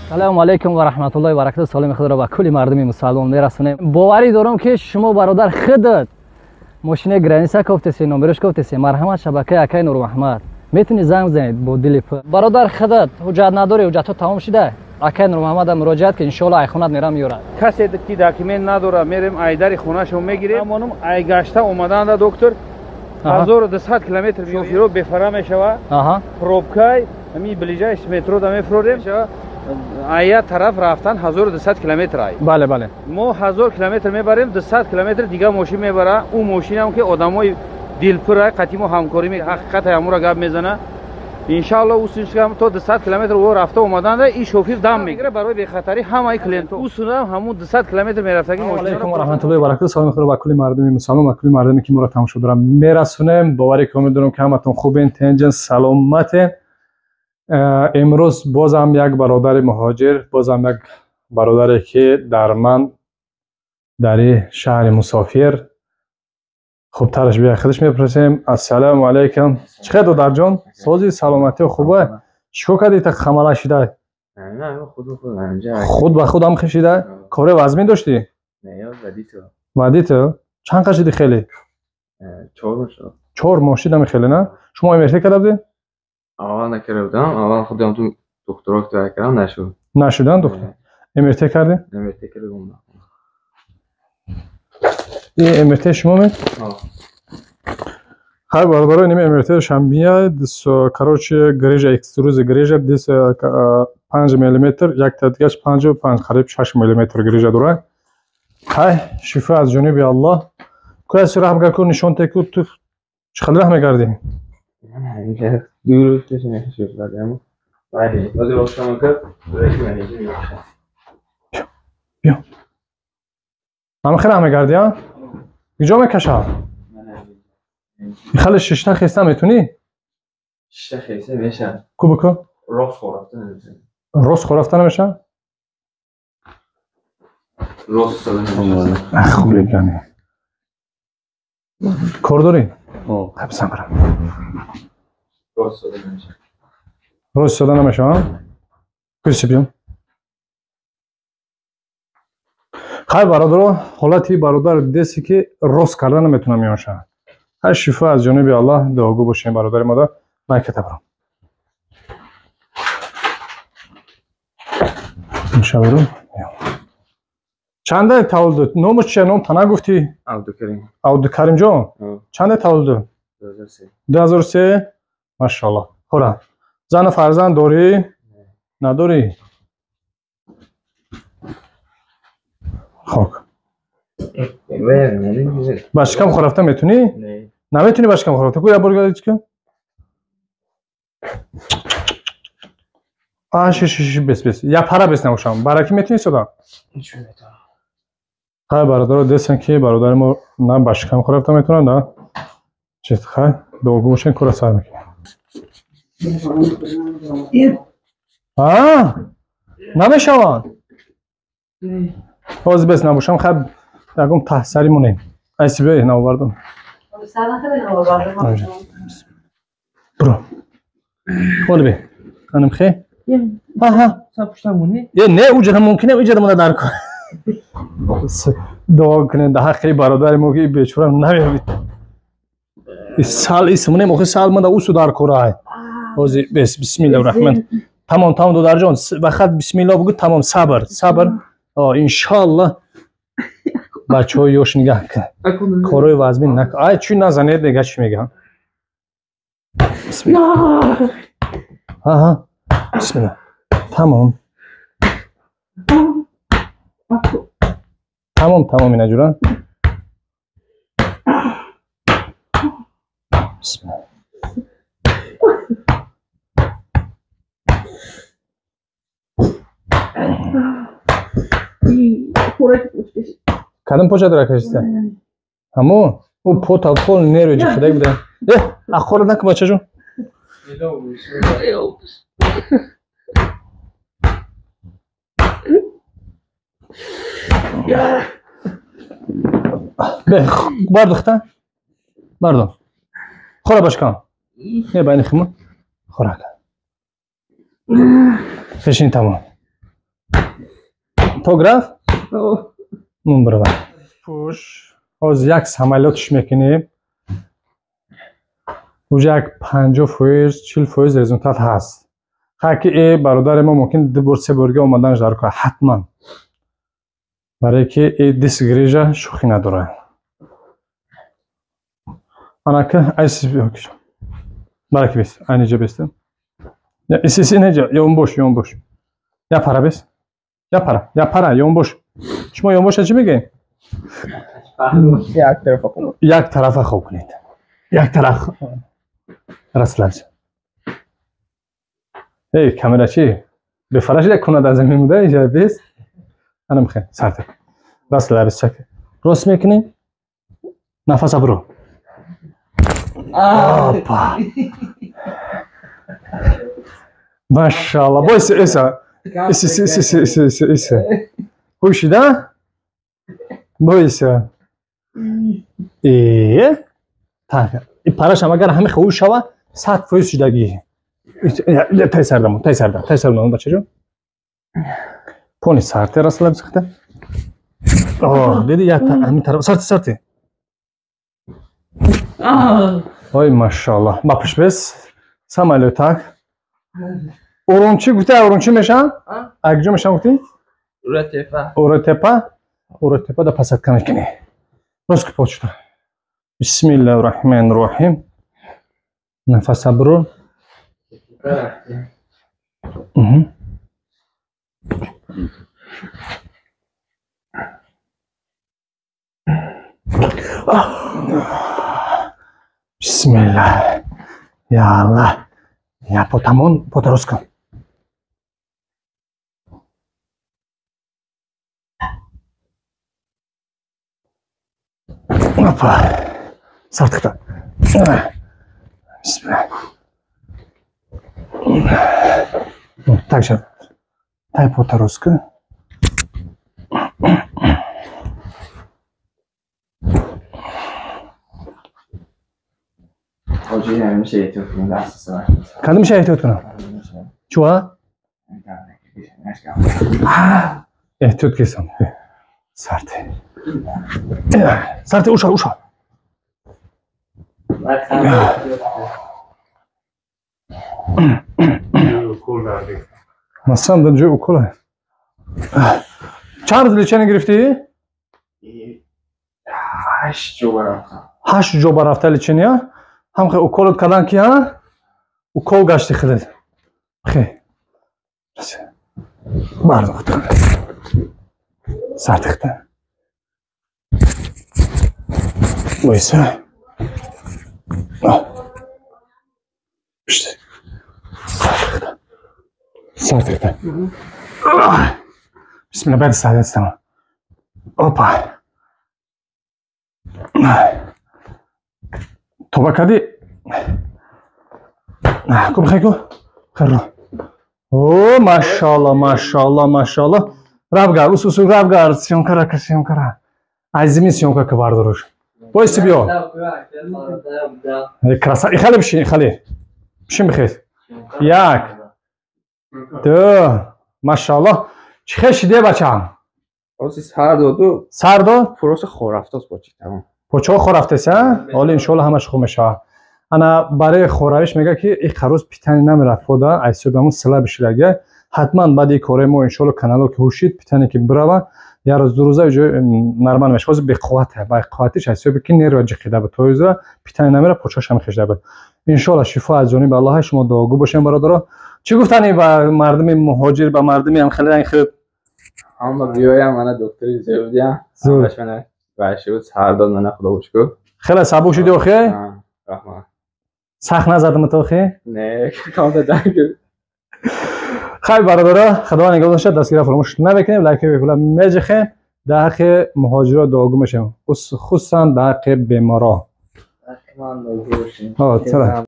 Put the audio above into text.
سلام علیکم و رحمت الله و برکاته. سلام خود را به کل مردم مسلمان میرسونم. باوری دارم که شما برادر خودت ماشین گرانیسا گفتسی، نمبرش گفتسی، مرحمت شبکه اکای نور محمد، میتونی زنگ بزنید با دل پر. برادر خودت حجت نداری، حجت تمام شده، اکای نور محمد مراجعت که ان شاء الله ای خونت میرم میاره. کسی که داکیومنت نداره میریم ایداری خونه شو میگیریم. همونم ای گشته اومدن دکتر 1200 کیلومتر میفرو بفرا میشوه. پروبکای می بلیجایش مترو دا میفروریم. آیا طرف رفتن 1200 کیلومتر ای. بله بله. ما 1000 کیلومتر میبریم، 200 کیلومتر دیگه ماشین میبره. اون ماشین هم که آدمای دلپر قطعی ما همکاری می حقیقت امورا گپ میزنه. ان شاء الله اوسش هم تو 200 کیلومتر و رفته اومدن این شوفیر دم میگیره برای بی خطری همه کلینت اوسنا همون 200 کیلومتر میرفته که ماشین. علیکم و رحمت الله و برکاته. سلام خیر با کلی مردم مسلمان و کلی مردمی که ما را تماشا دارن میرسونم. باوری که میدونم که همتون خوبین، تنجن سلامتین. امروز بازم یک برادر مهاجر، بازم یک برادری که در من در شهر مسافر خوب ترش بیا خودش میپرسیم. السلام علیکم. چقدر دادر جان؟ سازی سلامتی و خوبه؟ چیکار کردی تا خماله شده؟ نه خود به خود هم خشیده؟ کار وزمین داشتی؟ نه ودیتو. ودیتو؟ چند کشیدی خیلی؟ 4 ماشین. 4 ماشین هم خیلی نه؟ شما امرته کرده بودی؟ اول نکرده بودم، اول خودم تو دکترا کردم نشد. نشدن دکتر؟ امرته کردی؟ امرته کردم. این امرته شما می؟ خیلی برادرای نمی امرته شنبیه دسو کاروچ گریج اکستروز گریج دس 5 میلیمتر یک تا دیگهش 5 قریب 6 میلیمتر گریج داره. های شفا از جانب الله. کوی سر رحم کن نشون تکو تو چقدر رحم کردی؟ نه دور توش نشد دادم. ولی بازی وقتم کرد رسمی بیا. هم خیلی رحم کردی ها؟ کجا میکشه؟ خاله ششتا خسته میتونی؟ ششتا خسته میشه. کو بکو؟ راست خورافته نمیشه. راست خورافته نمیشه؟ راست نمیشه. خوب بگم. کار داری؟ خب بسم برم. راست نمیشه. راست نمیشه ها؟ کسی بیام. خیلی برادر حالتی برادر دستی که راست کردن نمیتونم میانشه. هر شفا از جانب الله دعاگو باشین برادر مادر. من کتابم. مشاورم. چنده تولد؟ نامش چیه؟ نام تنها گفتی؟ عبدالکریم. عبدالکریم جان. چنده تولد؟ 2003. 2003. ماشاءالله. خورا. زن فرزند داری؟ نداری؟ خب. باشکم خورافته میتونی؟ نه. نمیتونی باشکم خورافته. کوی برگردی چیکار؟ شش بس. یا پارا بس نموشم. برای کی میتونی صدا؟ های برادر دستن که برادر ما نه باشکم خورافته میتونن نه. چه خیر دوگوشن کورا سر میکنه. نمیشوان. باز بس نموشم خب یکم تحصیلی مونه. ایسی بیای نوبردم. برو. خول بی. خانم خی. سپشتمونی؟ نه اوجه ممکنه اوجه من در کن. دعا کنه ده حقی برادر موقعی بیچارم نمیاد. سال اسمونه موقع سال من اوسو در کورای. باز بسم الله الرحمن. تمام دادر جان وقت بسم الله بگو تمام صبر. ان شاء الله بچه‌ها یوش نگاه کن. کارای وزمین نکن. آی چی نزنید نگاه چی میگم. بسم الله. بسم الله. تمام اینا جورا. بسم الله. کدام پوچه داره کشیده؟ همون او پوتا پول نیروی خدای بوده. اخور نکن بچه جون. بردخته؟ بردم. خورا باشکن. یه بینی خیمون. خورا کن. فشین تمام. توگراف اون برو پوش از یک سمالیاتش میکنیم اوجا یک 50% 40% رزولتات هست خاکی ای برادر ما ممکن 2 بار 3 بار اومدنش در کار حتما برای که ای دیس گریجا شوخی نداره انا که ایسی بیاکش برای که بیست اینجا بیستم یا ایسی اینجا یا اون boş یا para بیست یا para یا اون boş شما یا اون boş چی میگین یک طرف خوب کنید یک طرف رسل ای کامera چی به فرش یک کنه در زمین بوده اینجا بیست انا میخوام سرت رسل لبس چک راست میکنی نفس برو آپا ماشاءالله بایس ایسا ایسا خوشیده بایسا ایه این پرش هم اگر همه خوش شوه 100% شدگی تای سردم بچه جون پونی سرته رسل لبس خطه دیدی یک همین طرف سرته ой машалла бапиш бес самолетак урумчи гуфта урумчи мешам акҷо мешам гуфти уротепа да пасадка мекунӣ рост ки почта бисмиллаҳи роҳмани роҳим нафаса буру Bismillah. Ya Allah. Ya potamon potaroska. Hoppa. Sartıkta. Bismillah. Также тай potaroska. میشه احتیاط کنم دست سر کنده میشه احتیاط کنم چوها؟ احتیاط کسیم سرته اوشا مثلا در جای اوکوله چند روز لیچنه گرفتی؟ 8 جو برفتم 8 جو برفته لیچنه ها؟ هم خیلی اوکولت کردن که ها؟ اوکول گشتی خیلی خیلی بردم خودم سرتخته بایسته بشته سرتخته بسم الله بعد ساعت استمع اوپا توبه کردی؟ کم خیلی کن خیلی اوه ماشاءالله رفگر اصول رفگر سیونکره عزیمی سیونکره که برداروش بایستی بیا خیلی بشین بشین بخیر 1 2 ماشاءالله چی خیلی شیده بچه هم سر داد فروش خورافته است بچه تمام پوچه خورافته است حالا انشالله همش خوب میشه انا برای خوراویش میگه که این خروس پیتنی نمیره خدا ایسوبمون سلا بشیرگه حتما بعد این کاره ما انشالله کانالو که هوشید پیتنی که بروا یا روز دو روزه جو نرمان میشه خود به قوته با قوتش ایسوب که نیرو جخیده به تویزرا پیتنی نمیره پوچه‌ش هم خشده بود انشالله شفا از جانب الله شما دعاگو باشین برادرها چی گفتنی با مردم مهاجر با مردمی هم خیلی هم بیایم من دکتر زودیم همش من باشه سر داد من خدا بشکر خیلی صبور شدی آخه رحمت سخت نزدم تو آخه نه کام دادم خیلی برادرها خدا نگهدار داشته دستگیر فراموش نکنید لایک بکنید میجخه در حق مهاجرا دعاگو میشم خصوصا در حق بیمارا